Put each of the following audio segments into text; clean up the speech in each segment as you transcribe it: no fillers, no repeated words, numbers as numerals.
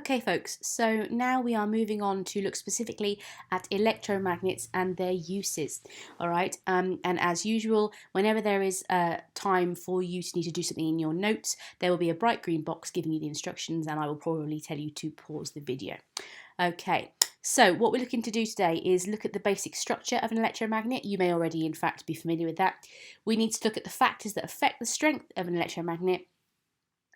Okay folks, so now we are moving on to look specifically at electromagnets and their uses. Alright, and as usual, whenever there is time for you to need to do something in your notes, there will be a bright green box giving you the instructions, and I will probably tell you to pause the video. Okay, so what we're looking to do today is look at the basic structure of an electromagnet. You may already in fact be familiar with that. We need to look at the factors that affect the strength of an electromagnet.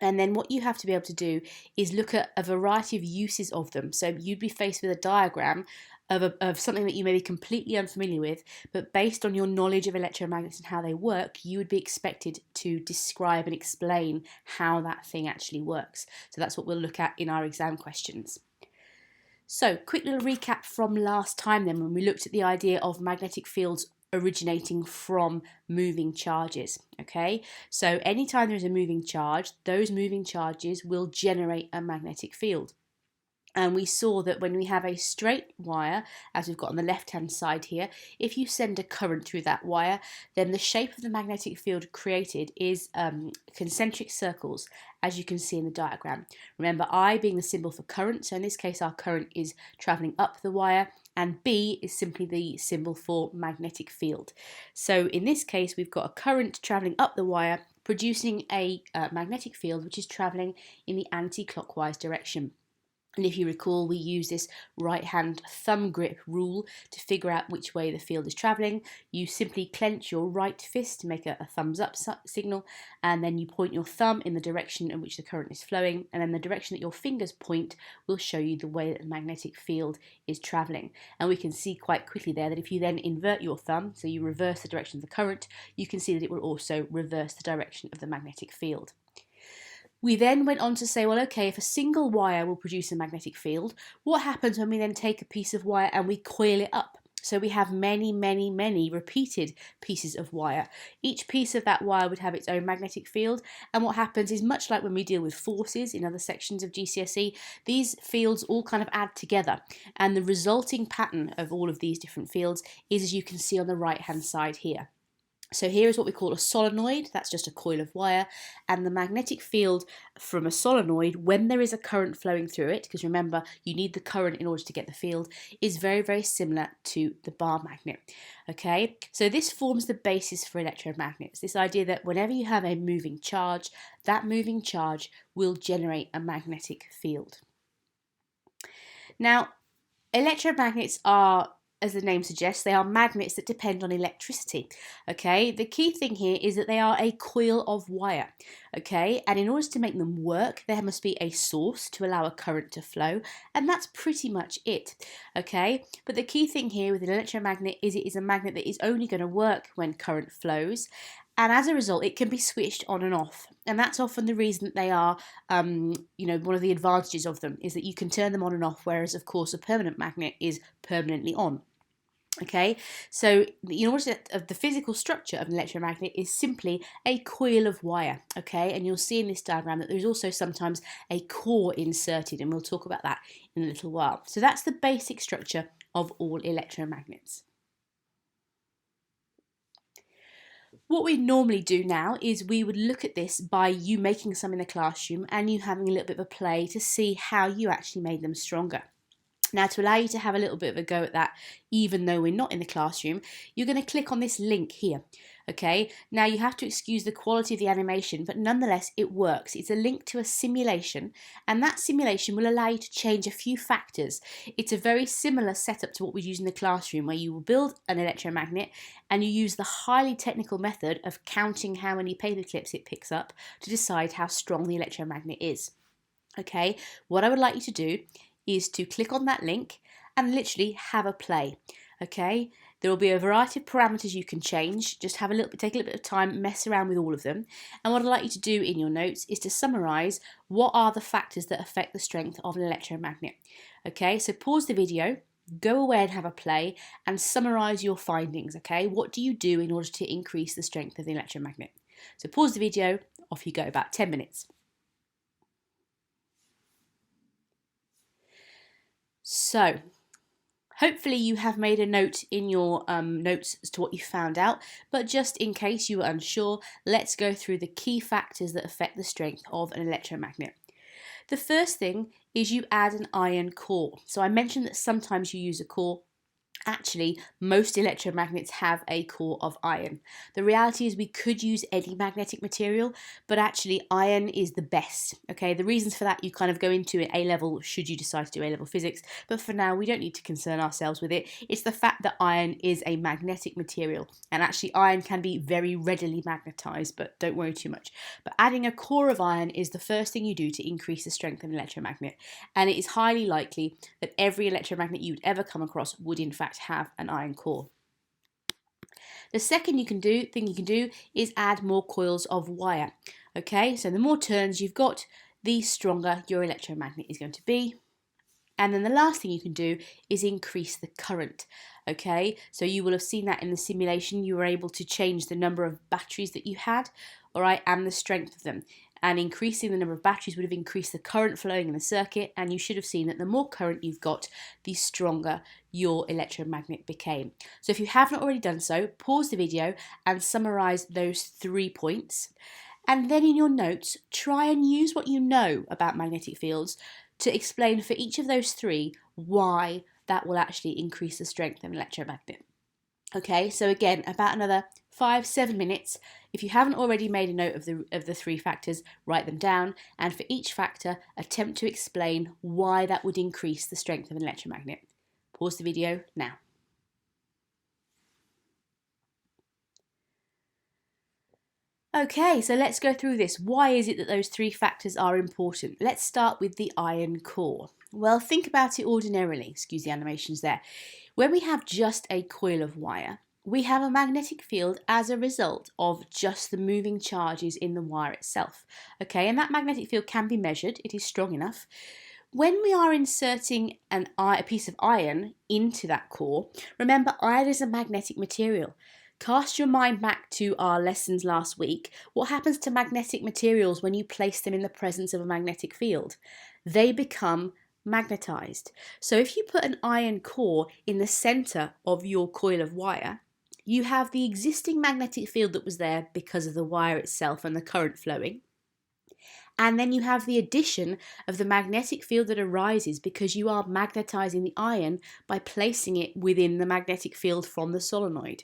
And then what you have to be able to do is look at a variety of uses of them. So you'd be faced with a diagram of something that you may be completely unfamiliar with, but based on your knowledge of electromagnets and how they work, you would be expected to describe and explain how that thing actually works. So that's what we'll look at in our exam questions. So, quick little recap from last time then, when we looked at the idea of magnetic fields originating from moving charges. Okay, so anytime there is a moving charge, those moving charges will generate a magnetic field. And we saw that when we have a straight wire, as we've got on the left hand side here, if you send a current through that wire, then the shape of the magnetic field created is concentric circles, as you can see in the diagram. Remember, I being the symbol for current, so in this case our current is travelling up the wire, and B is simply the symbol for magnetic field. So in this case we've got a current travelling up the wire, producing a magnetic field which is travelling in the anti-clockwise direction. And if you recall, we use this right-hand thumb grip rule to figure out which way the field is travelling. You simply clench your right fist to make a thumbs up signal, and then you point your thumb in the direction in which the current is flowing, and then the direction that your fingers point will show you the way that the magnetic field is travelling. And we can see quite quickly there that if you then invert your thumb, so you reverse the direction of the current, you can see that it will also reverse the direction of the magnetic field. We then went on to say, well, okay, if a single wire will produce a magnetic field, what happens when we then take a piece of wire and we coil it up? So we have many repeated pieces of wire. Each piece of that wire would have its own magnetic field, and what happens is, much like when we deal with forces in other sections of GCSE, these fields all kind of add together, and the resulting pattern of all of these different fields is, as you can see on the right hand side here. So here is what we call a solenoid, that's just a coil of wire, and the magnetic field from a solenoid, when there is a current flowing through it, because remember you need the current in order to get the field, is very similar to the bar magnet. Okay, so this forms the basis for electromagnets, this idea that whenever you have a moving charge, that moving charge will generate a magnetic field. Now, electromagnets are, as the name suggests, they are magnets that depend on electricity. Okay, the key thing here is that they are a coil of wire. Okay, and in order to make them work, there must be a source to allow a current to flow, and that's pretty much it. Okay, but the key thing here with an electromagnet is it is a magnet that is only going to work when current flows. And as a result, it can be switched on and off. And that's often the reason that they are, one of the advantages of them is that you can turn them on and off, whereas, of course, a permanent magnet is permanently on. Okay, so in order to, the physical structure of an electromagnet is simply a coil of wire. Okay, and you'll see in this diagram that there's also sometimes a core inserted, and we'll talk about that in a little while. So that's the basic structure of all electromagnets. What we normally do now is we would look at this by you making some in the classroom and you having a little bit of a play to see how you actually made them stronger. Now, to allow you to have a little bit of a go at that, even though we're not in the classroom, you're going to click on this link here. Okay, now you have to excuse the quality of the animation, but nonetheless it works. It's a link to a simulation, and that simulation will allow you to change a few factors. It's a very similar setup to what we use in the classroom, where you will build an electromagnet and you use the highly technical method of counting how many paper clips it picks up to decide how strong the electromagnet is. Okay, what I would like you to do is to click on that link and literally have a play. Okay, there will be a variety of parameters you can change. Just take a little bit of time, mess around with all of them. And what I'd like you to do in your notes is to summarise what are the factors that affect the strength of an electromagnet. Okay, so pause the video, go away and have a play and summarise your findings. Okay, what do you do in order to increase the strength of the electromagnet? So pause the video, off you go, about 10 minutes. So, hopefully you have made a note in your notes as to what you found out, but just in case you were unsure, let's go through the key factors that affect the strength of an electromagnet. The first thing is you add an iron core. So I mentioned that sometimes you use a core. Actually, most electromagnets have a core of iron. The reality is we could use any magnetic material, but actually iron is the best. Okay, the reasons for that you kind of go into at A level should you decide to do A level physics, but for now we don't need to concern ourselves with it. It's the fact that iron is a magnetic material, and actually iron can be very readily magnetized, but don't worry too much. But adding a core of iron is the first thing you do to increase the strength of an electromagnet, and it is highly likely that every electromagnet you would ever come across would in fact have an iron core. The second thing you can do is add more coils of wire. Okay, so the more turns you've got, the stronger your electromagnet is going to be. And then the last thing you can do is increase the current. Okay, so you will have seen that in the simulation. You were able to change the number of batteries that you had, all right, and the strength of them. And increasing the number of batteries would have increased the current flowing in the circuit, and you should have seen that the more current you've got, the stronger your electromagnet became. So if you haven't already done so, pause the video and summarise those 3 points. And then in your notes, try and use what you know about magnetic fields to explain for each of those 3 why that will actually increase the strength of an electromagnet. Okay, so again, about another 5-7 minutes. If you haven't already made a note of the 3 factors, write them down, and for each factor, attempt to explain why that would increase the strength of an electromagnet. Pause the video now. Okay, so let's go through this. Why is it that those 3 factors are important? Let's start with the iron core. Well, think about it ordinarily. Excuse the animations there. When we have just a coil of wire, we have a magnetic field as a result of just the moving charges in the wire itself. Okay, and that magnetic field can be measured. It is strong enough. When we are inserting a piece of iron into that core, remember iron is a magnetic material. Cast your mind back to our lessons last week. What happens to magnetic materials when you place them in the presence of a magnetic field? They become magnetized. So if you put an iron core in the center of your coil of wire, you have the existing magnetic field that was there because of the wire itself and the current flowing. And then you have the addition of the magnetic field that arises because you are magnetizing the iron by placing it within the magnetic field from the solenoid.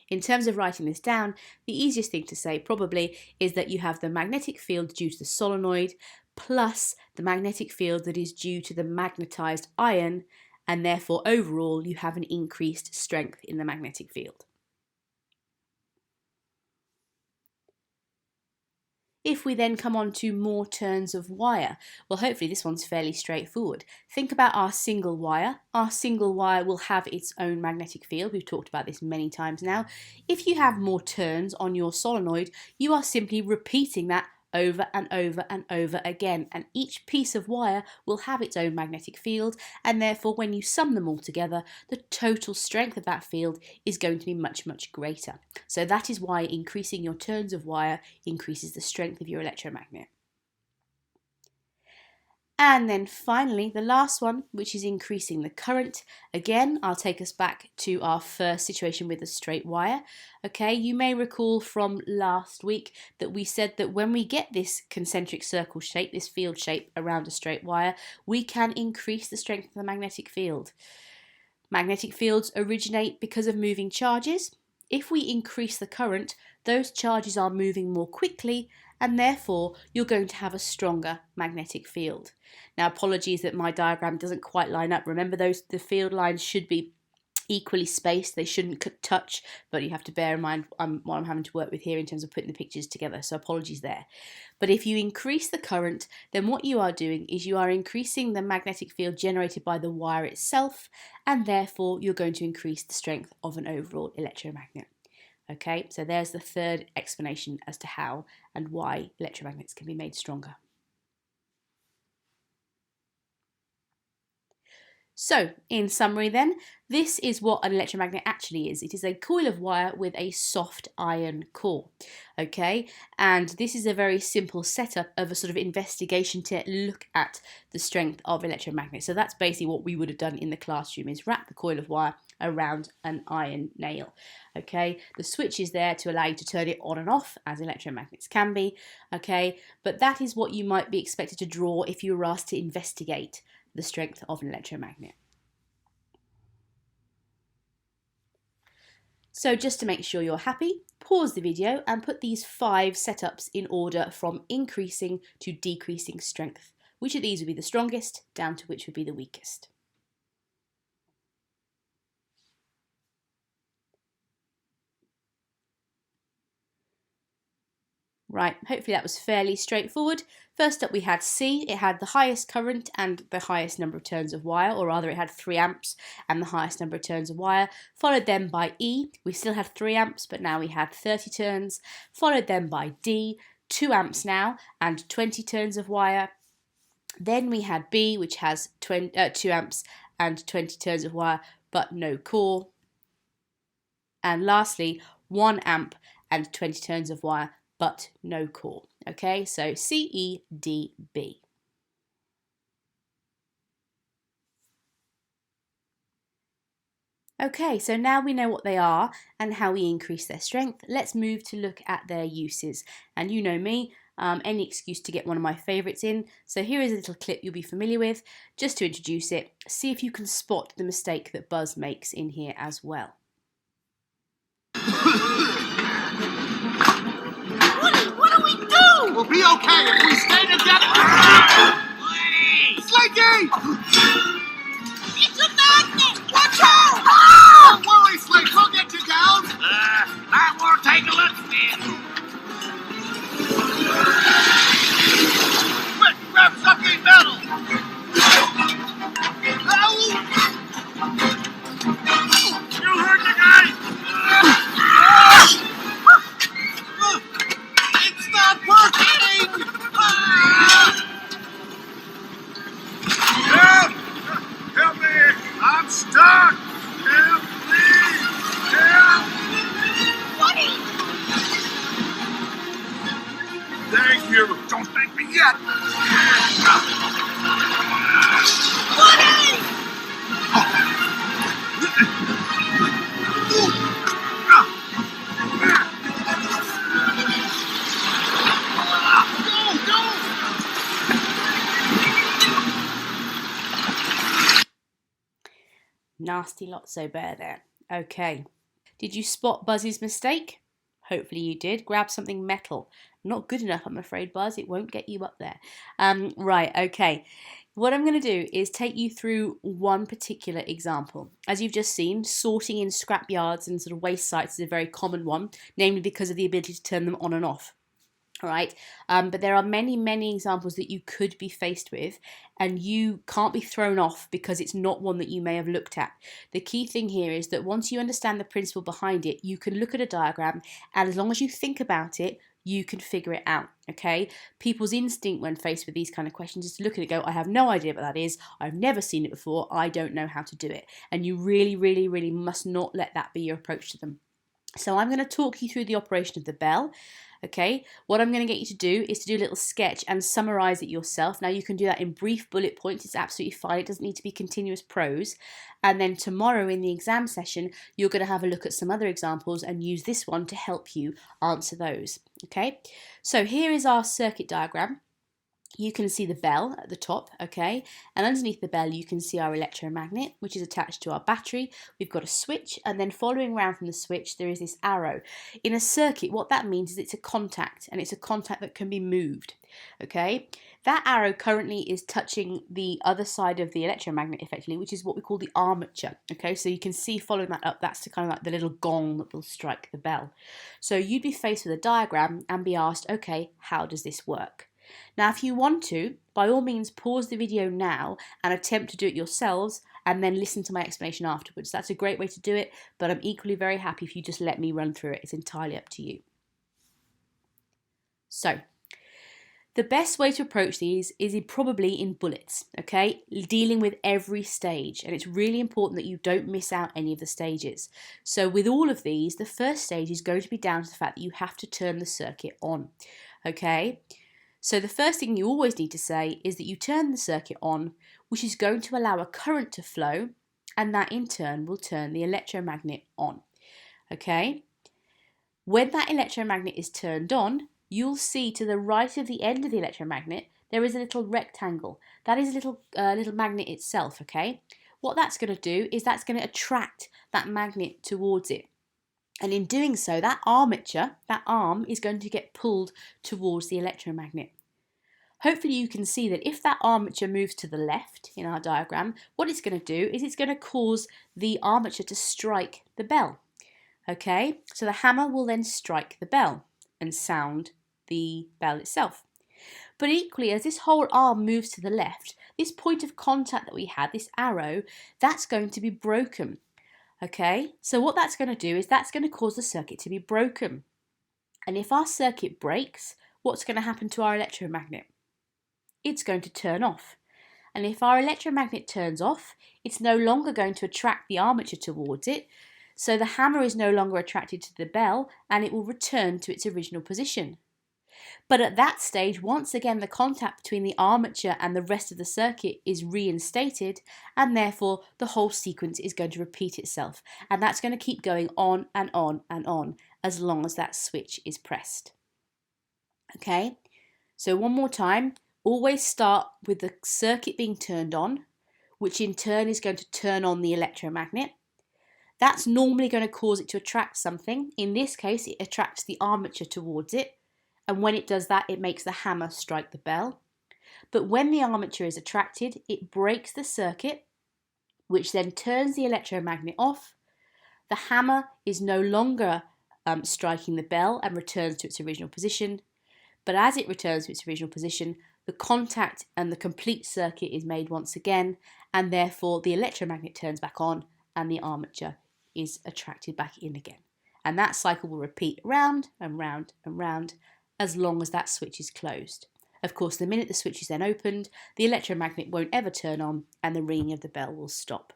In terms of writing this down, the easiest thing to say probably is that you have the magnetic field due to the solenoid plus the magnetic field that is due to the magnetized iron, and therefore overall you have an increased strength in the magnetic field. If we then come on to more turns of wire, well, hopefully this one's fairly straightforward. Think about our single wire. Our single wire will have its own magnetic field. We've talked about this many times now. If you have more turns on your solenoid, you are simply repeating that over and over and over again, and each piece of wire will have its own magnetic field, and therefore when you sum them all together, the total strength of that field is going to be much, much greater. So that is why increasing your turns of wire increases the strength of your electromagnet. And then finally, the last one, which is increasing the current. Again, I'll take us back to our first situation with a straight wire. Okay, you may recall from last week that we said that when we get this concentric circle shape, this field shape around a straight wire, we can increase the strength of the magnetic field. Magnetic fields originate because of moving charges. If we increase the current, those charges are moving more quickly, and therefore you're going to have a stronger magnetic field. Now, apologies that my diagram doesn't quite line up. Remember, the field lines should be equally spaced. They shouldn't touch, but you have to bear in mind what I'm having to work with here in terms of putting the pictures together, so apologies there. But if you increase the current, then what you are doing is you are increasing the magnetic field generated by the wire itself, and therefore you're going to increase the strength of an overall electromagnet. Okay, so there's the third explanation as to how and why electromagnets can be made stronger. So, in summary then, this is what an electromagnet actually is. It is a coil of wire with a soft iron core, okay? And this is a very simple setup of a sort of investigation to look at the strength of electromagnets. So that's basically what we would have done in the classroom, is wrap the coil of wire around an iron nail. Okay, the switch is there to allow you to turn it on and off, as electromagnets can be. Okay, but that is what you might be expected to draw if you were asked to investigate the strength of an electromagnet. So just to make sure you're happy, pause the video and put these 5 setups in order from increasing to decreasing strength. Which of these would be the strongest, down to which would be the weakest? Right, hopefully that was fairly straightforward. First up we had C. It had the highest current and the highest number of turns of wire, or rather it had 3 amps and the highest number of turns of wire. Followed then by E. We still had 3 amps, but now we had 30 turns. Followed then by D. 2 amps now and 20 turns of wire. Then we had B, which has 2 amps and 20 turns of wire, but no core. And lastly, 1 amp and 20 turns of wire, but no core. Okay, so C, E, D, B. Okay, so now we know what they are and how we increase their strength. Let's move to look at their uses. And you know me, any excuse to get one of my favourites in. So here is a little clip you'll be familiar with. Just to introduce it, see if you can spot the mistake that Buzz makes in here as well. What do we do? We'll be okay if we stay together. Slinky! It's a magnet! Watch out! Ah! Don't worry, Slink. We'll get you down. That won't take a look, man. Quick, grab something metal. You heard the guy. It's not working! Help! Help me! I'm stuck! Help, please! Help! Woody! Thank you! Don't thank me yet! Woody! Nasty Lotso bear there. Okay. Did you spot Buzz's mistake? Hopefully you did. Grab something metal. Not good enough, I'm afraid, Buzz. It won't get you up there. Right, okay. What I'm going to do is take you through one particular example. As you've just seen, sorting in scrap yards and sort of waste sites is a very common one, namely because of the ability to turn them on and off. All right, but there are many examples that you could be faced with, and you can't be thrown off because it's not one that you may have looked at. The key thing here is that once you understand the principle behind it, you can look at a diagram, and as long as you think about it, you can figure it out. Okay, people's instinct when faced with these kind of questions is to look at it and go, I have no idea what that is, I've never seen it before, I don't know how to do it. And you really must not let that be your approach to them. So I'm going to talk you through the operation of the bell. Okay, what I'm going to get you to do is to do a little sketch and summarize it yourself. Now you can do that in brief bullet points, it's absolutely fine, it doesn't need to be continuous prose. And then tomorrow in the exam session, you're going to have a look at some other examples and use this one to help you answer those. Okay, so here is our circuit diagram. You can see the bell at the top, okay, and underneath the bell you can see our electromagnet, which is attached to our battery. We've got a switch, and then following around from the switch there is this arrow. In a circuit, what that means is it's a contact, and it's a contact that can be moved, okay. That arrow currently is touching the other side of the electromagnet effectively, which is what we call the armature, okay. So you can see following that up, that's kind of like the little gong that will strike the bell. So you'd be faced with a diagram and be asked, okay, how does this work? Now, if you want to, by all means, pause the video now and attempt to do it yourselves and then listen to my explanation afterwards. That's a great way to do it, but I'm equally very happy if you just let me run through it. It's entirely up to you. So, the best way to approach these is probably in bullets, okay? Dealing with every stage, and it's really important that you don't miss out any of the stages. So with all of these, the first stage is going to be down to the fact that you have to turn the circuit on, okay? So the first thing you always need to say is that you turn the circuit on, which is going to allow a current to flow, and that in turn will turn the electromagnet on. Okay? When that electromagnet is turned on, you'll see to the right of the end of the electromagnet there is a little rectangle. That is a little magnet itself, okay? What that's going to do is that's going to attract that magnet towards it. And in doing so, that armature, that arm, is going to get pulled towards the electromagnet. Hopefully you can see that if that armature moves to the left in our diagram, what it's going to do is it's going to cause the armature to strike the bell. Okay, so the hammer will then strike the bell and sound the bell itself. But equally, as this whole arm moves to the left, this point of contact that we had, this arrow, that's going to be broken. Okay, so what that's going to do is that's going to cause the circuit to be broken. And if our circuit breaks, what's going to happen to our electromagnet? It's going to turn off. And if our electromagnet turns off, it's no longer going to attract the armature towards it. So the hammer is no longer attracted to the bell and it will return to its original position. But at that stage, once again, the contact between the armature and the rest of the circuit is reinstated, and therefore the whole sequence is going to repeat itself. And that's going to keep going on and on and on as long as that switch is pressed. Okay, so one more time, always start with the circuit being turned on, which in turn is going to turn on the electromagnet. That's normally going to cause it to attract something. In this case, it attracts the armature towards it. And when it does that, it makes the hammer strike the bell. But when the armature is attracted, it breaks the circuit, which then turns the electromagnet off. The hammer is no longer striking the bell and returns to its original position. But as it returns to its original position, the contact and the complete circuit is made once again, and therefore the electromagnet turns back on and the armature is attracted back in again. And that cycle will repeat round and round and round as long as that switch is closed. Of course, the minute the switch is then opened, the electromagnet won't ever turn on and the ringing of the bell will stop.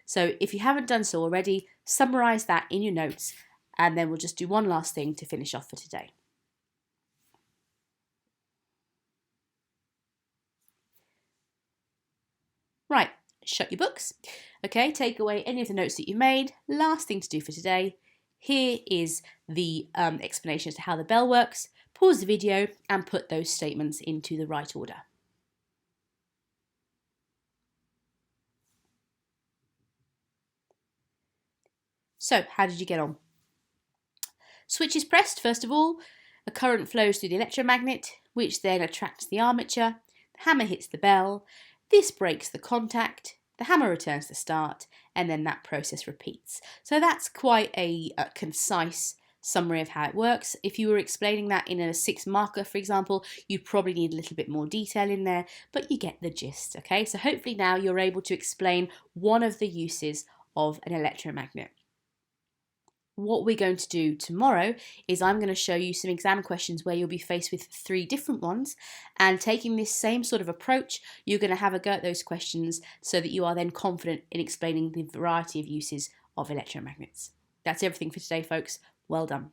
So if you haven't done so already, summarise that in your notes, and then we'll just do one last thing to finish off for today. Right, shut your books. Okay, take away any of the notes that you made. Last thing to do for today. Here is the explanation as to how the bell works. Pause the video and put those statements into the right order. So, how did you get on? Switch is pressed, first of all. A current flows through the electromagnet, which then attracts the armature. The hammer hits the bell. This breaks the contact. The hammer returns to start, and then that process repeats. So that's quite a concise summary of how it works. If you were explaining that in a 6 marker, for example, you'd probably need a little bit more detail in there, but you get the gist, okay? So hopefully now you're able to explain one of the uses of an electromagnet. What we're going to do tomorrow is I'm going to show you some exam questions where you'll be faced with 3 different ones, and taking this same sort of approach, you're going to have a go at those questions so that you are then confident in explaining the variety of uses of electromagnets. That's everything for today, folks. Well done.